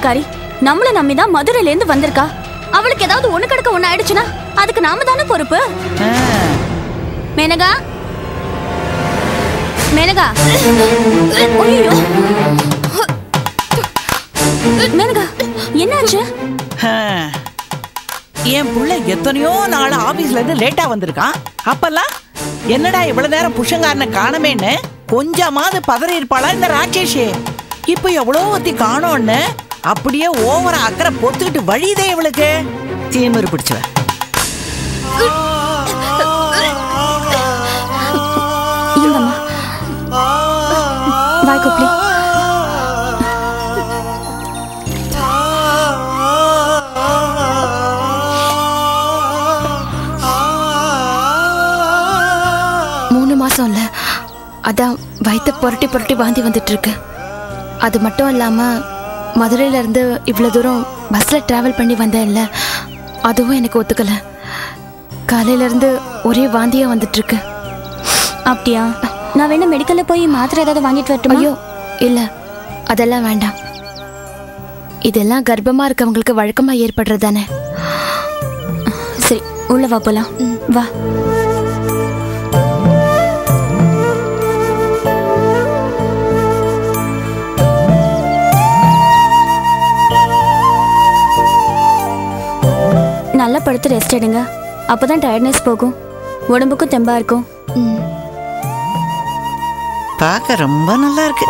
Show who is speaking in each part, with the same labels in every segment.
Speaker 1: வேலைக்காரி நம்மள நம்பிதான் மதுரையில இருந்து வந்திருக்கா. அவளுக்கு ஏதாவது ஒண்ணு கிடக்க ஒண்ணு ஆயிடுச்சுன்னா அதுக்கு நாம தானே பொறுப்பு. மேனகா, மேனகா, ஐயோ மேனகா, என்னாச்சு?
Speaker 2: என் புள்ள எத்தனையோ நாள் ஆபீஸ்ல இருந்து லேட்டா வந்திருக்கான். அப்பெல்லாம் என்னடா இவ்வளவு நேரம் புருஷங்காரனை காணமேன்னு கொஞ்சமாவது பதறி இருப்பாளா இந்த ராட்சேஷே? இப்ப எவ்வளோ ஒத்தி காணோன்னு அப்படியே ஓவரா அக்கறை பொத்துக்கிட்டு வழிதே இவளுக்கு. தீமறு பிடிச்சவ.
Speaker 1: வாய்க்கோப்ளி.
Speaker 3: மாசம் இல்ல, அதான் வயிற்ற புரட்டி புரட்டி வாந்தி வந்துட்டு இருக்கு. அது மட்டும் இல்லாம மதுரையில இருந்து இவ்வளவு தூரம் பஸ்ல டிராவல் பண்ணி வந்தேன் இல்ல, அதுவும் எனக்கு ஒத்துக்கல. காலையில இருந்து ஒரே வாந்தியா வந்துட்டு இருக்கு.
Speaker 1: அப்படியா? நான் வேணா மெடிக்கல்ல போய் மாத்திரை ஏதாவது வாங்கிட்டு வரட்டுமா?
Speaker 3: ஐயோ இல்ல, அதெல்லாம் வேண்டாம். இதெல்லாம் கர்ப்பமா இருக்கவங்களுக்கு வழக்கமா ஏற்படுறது தானே.
Speaker 1: சரி, உள்ள வா போலாம். வா. நல்லா படுத்து ரெஸ்ட் எடுங்க. அப்பதான் டயர்ட்னஸ் போகும், உடம்புக்கும் தெம்பா இருக்கும்.
Speaker 2: பார்க்க ரொம்ப நல்லா இருக்கு.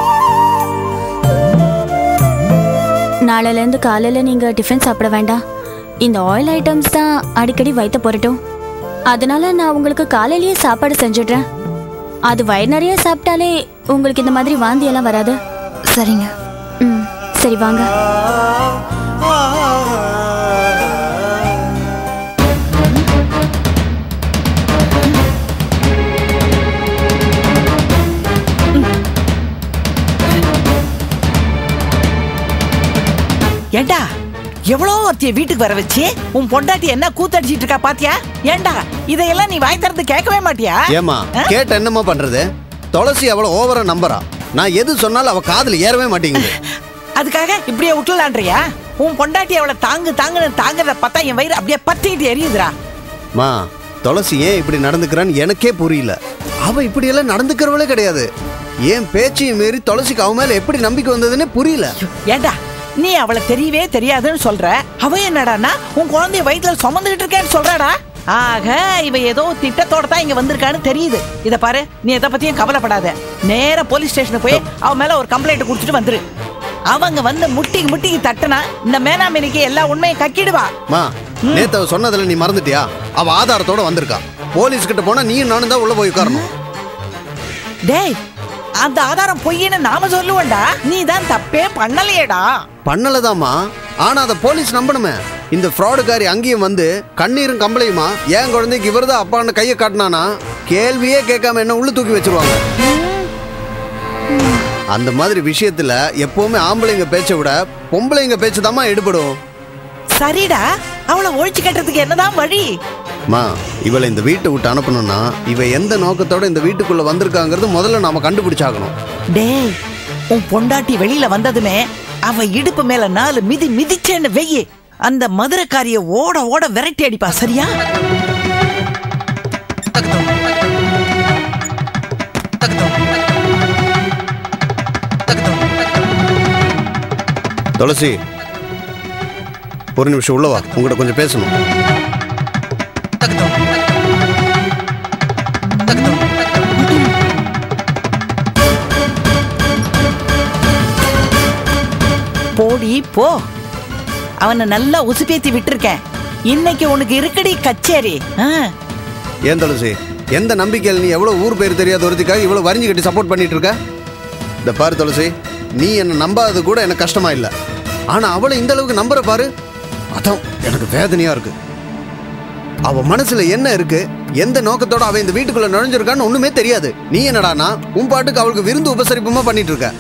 Speaker 1: நாளையில இருந்து காலையில நீங்க டிஃபன் சாப்பிட வேண்டாம். இந்த ஆயில் ஐட்டம்ஸ் தான் அடிக்கடி வயித்த புரட்டும். அதனால நான் உங்களுக்கு காலையிலேயே சாப்பாடு செஞ்சுடுறேன். அது வயிறு நிறைய சாப்பிட்டாலே உங்களுக்கு இந்த மாதிரி வாந்தி எல்லாம் வராது.
Speaker 3: சரிங்க.
Speaker 1: சரி வாங்க.
Speaker 2: ஏண்டா எவ்வளோ ஒருத்திய வீட்டுக்கு வர வச்சு உன் பொண்டாட்டி என்ன கூத்தடிச்சிட்டு இருக்கா பாத்தியா? ஏண்டா இதையெல்லாம் நீ வாய் திறந்து கேட்கவே மாட்டியா?
Speaker 4: ஏமா கேட்ட என்னமா பண்றது? துளசி அவ்வளவு ஓவரா நம்புறா. நான் எது சொன்னாலும் அவ காதுல ஏறவே மாட்டேங்குது.
Speaker 2: அதுக்காக இப்படியே விட்டுலான்றியா? உன் பொண்டாட்டி அவளை தாங்குன்னு தாங்குறத பார்த்தா என் வயிறு அப்படியே பத்திக்கிட்டு எரியுதுடா.
Speaker 4: மா, துளசி ஏன் இப்படி நடந்துக்கிறான்னு எனக்கே புரியல. அவ இப்படி எல்லாம் நடந்துக்கிறவளே கிடையாது. ஏன் பேச்சையும் மீறி துளசிக்கு அவ மேல எப்படி நம்பிக்கை வந்ததுன்னு புரியல.
Speaker 2: ஏண்டா நீ அவளை தெரியவே தெரியாதுன்னு சொல்ற, அவ என்னடானா உன் குழந்தைய வயிற்றுல சுமந்துகிட்டு இருக்கேன்னு சொல்றாடா. ஆக இவ ஏதோ திட்டத்தோட தான் இங்க வந்திருக்கான்னு தெரியுது. இத பாரு, நீ எதை பத்தியும் கவலைப்படாத. நேரா போலீஸ் ஸ்டேஷனுக்கு போய் அவ மேல ஒரு கம்ப்ளைண்ட் கொடுத்துட்டு வந்துரு. அவங்க வந்து முட்டிக்கு தட்டுனா இந்த மேனாமேனிக்கு எல்லா உண்மையும் கக்கிடுவா.
Speaker 4: மா, நேத்து அவ சொன்னதுல நீ மறந்துட்டியா? அவ ஆதாரத்தோட வந்திருக்கா. போலீஸ் கிட்ட போனா நீயும் நானும் தான் உள்ள போய் உட்காரணும்.
Speaker 2: டேய், அந்த ஆதாரம் பொய்ன்னு நாம சொல்லுவோம்டா. நீ தான் தப்பே பண்ணலையேடா.
Speaker 4: பண்ணலதாமா, ஆனா அத போலீஸ் நம்பணுமே. இந்த ஃப்ராடுக்காரி அங்கேயும் வந்து கண்ணீரும் கம்பளையுமா ஏன் குழந்தைக்கு இவர்தான் அப்பான்னு கையை காட்டினானா கேள்வியே கேட்காம என்ன உள்ள தூக்கி வச்சிருவாங்க. அந்த மாதிரி விஷயத்துல எப்பவுமே ஆம்பளைங்க பேச்சை விட பொம்பளைங்க பேச்சுதாமா எடுபடும்.
Speaker 2: சரிடா, அவளை ஒழிச்சு கட்டுறதுக்கு என்னதான் வழி?
Speaker 4: மா, இவளை இந்த வீட்டை விட்டு அனுப்பணும்னா இவ எந்த நோக்கத்தோட இந்த வீட்டுக்குள்ள வந்திருக்காங்கிறது முதல்ல நாம கண்டுபிடிச்சாகணும்.
Speaker 2: டேய், உன் பொண்டாட்டி வெளியில வந்ததுமே அவ இடுப்பு மேல 4 மிதி மிதிச்சேன்னு வெயி, அந்த மதுரைக்காரிய ஓட ஓட விரட்டி அடிப்பா. சரியா?
Speaker 4: துளசி, ஒரு நிமிஷம் உள்ளவா, உங்கள்கிட்ட கொஞ்சம் பேசணும்.
Speaker 2: போடி போ, அவனை நல்லா உசுப்பேத்தி விட்டுருக்கேன். இன்னைக்கு உனக்கு இருக்கடி கச்சேரி.
Speaker 4: ஏன் துளசி, எந்த நம்பிக்கையில் நீ எவ்வளவு ஊர் பேர் தெரியாத ஒருத்திக்காக இவ்வளவு வரிஞ்சு கட்டி சப்போர்ட் பண்ணிட்டு இருக்க? இந்த பாரு துளசி, நீ என்ன நம்பாதது கூட எனக்கு கஷ்டமா இல்லை. ஆனா அவளை இந்த அளவுக்கு நம்புற பாரு, அதான் எனக்கு வேதனையா இருக்கு. அவ மனசுல என்ன இருக்கு, எந்த நோக்கத்தோட அவ இந்த வீட்டுக்குள்ள நுழைஞ்சிருக்கான்னு ஒண்ணுமே தெரியாது. நீ என்னடானா உன் பாட்டுக்கு அவளுக்கு விருந்து உபசரிப்புமா பண்ணிட்டு இருக்க.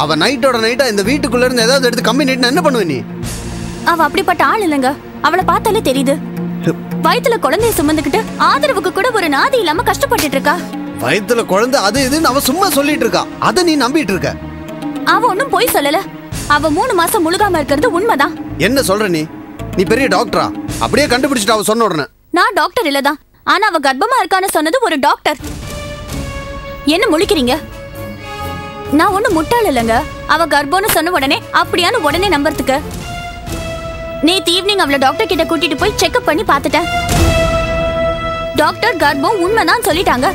Speaker 4: அவ நைட்டோட நைட்டா இந்த வீட்டுக்குள்ள இருந்து ஏதாவது எடுத்து கம்மி நைட்னா என்ன பண்ணுவ நீ?
Speaker 1: அவ அப்படிப்பட்ட ஆள் இல்லைங்க. அவளை பார்த்தாலே தெரியுது. வயித்துல குழந்தைய சுமந்துக்கிட்டு ஆதரவுக்கு கூட ஒரு நாதி இல்லாம கஷ்டப்பட்டுட்டு இருக்கா.
Speaker 4: வயித்துல குழந்தை அது இதுன்னு அவ சும்மா சொல்லிட்டு இருக்கா. அத நீ நம்பிட்டு இருக்க.
Speaker 1: அவ ஒன்னும் பொய் சொல்லல. அவ 3 மாசம் முழுகாம இருக்கிறது உண்மைதான்.
Speaker 4: என்ன சொல்ற நீ? நீ பெரிய டாக்டரா? அப்படியே கண்டுபிடிச்சிட்டு அவ சொன்ன உடனே.
Speaker 1: நான் டாக்டர் இல்லதான், ஆனா அவ கர்ப்பமா இருக்கான்னு சொன்னது ஒரு டாக்டர். என்ன முழிக்கிறீங்க? நான் ஒண்ணு முட்டாள் இல்லைங்க. அவ கர்ப்பம்னு சொன்ன உடனே அப்படியானு உடனே நம்புறதுக்கு. நேத்து ஈவினிங் அவளை டாக்டர் கிட்ட கூட்டிட்டு போய் செக்அப் பண்ணி பார்த்துட்டேன். டாக்டர் கர்ப்பம் உண்மைதான் சொல்லிட்டாங்க.